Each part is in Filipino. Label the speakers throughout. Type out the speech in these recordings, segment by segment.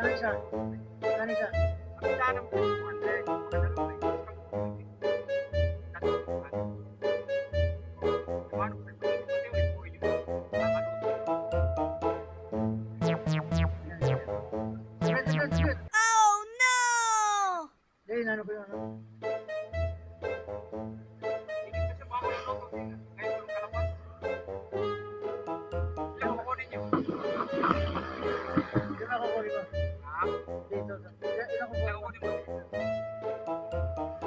Speaker 1: Magkano isa? Magkano isa?
Speaker 2: Ang tanong ko, 200. Magkano ba yun?
Speaker 1: Sige.
Speaker 3: Oh no!
Speaker 1: Hindi, ano ko yun? Ano? Hindi na kukunin mo. Dito. Ilan kukunin mo?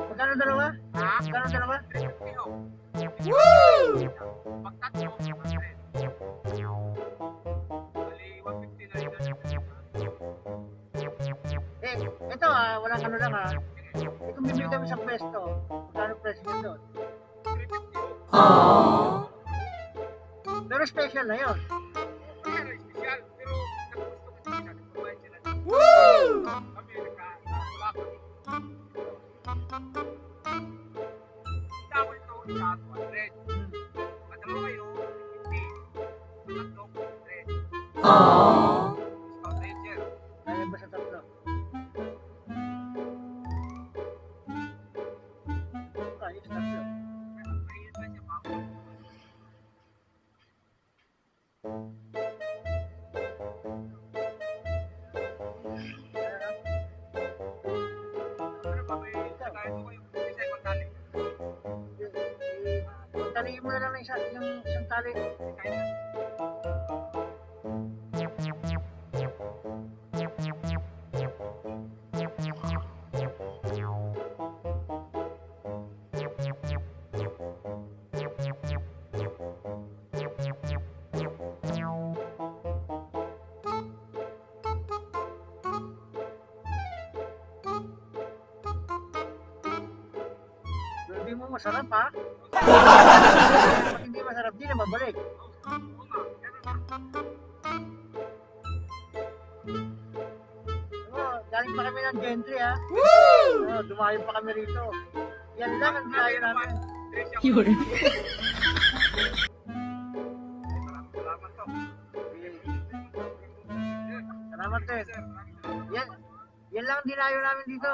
Speaker 1: Magkano dalawa? Magkano dalawa?
Speaker 3: Woo!
Speaker 1: Eh, ito walang ano lang Eh, kung bibili kami sa pwesto, magkano presyo nyo doon?
Speaker 3: Aww.
Speaker 1: Pero special na yun.
Speaker 3: Woo! Aww.
Speaker 1: Kaya ba sa tatlo? Kaya sa tatlo. Taliin mo na lang yung isang tali. Hindi mo masarap ha? Pag hindi masarap, di na mabalik. Galing pa kami ng gentry ha. Dumayo pa kami rito. Yan lang ang dinayo namin.
Speaker 3: Yun.
Speaker 1: Salamat eh. Yan lang ang dinayo namin dito.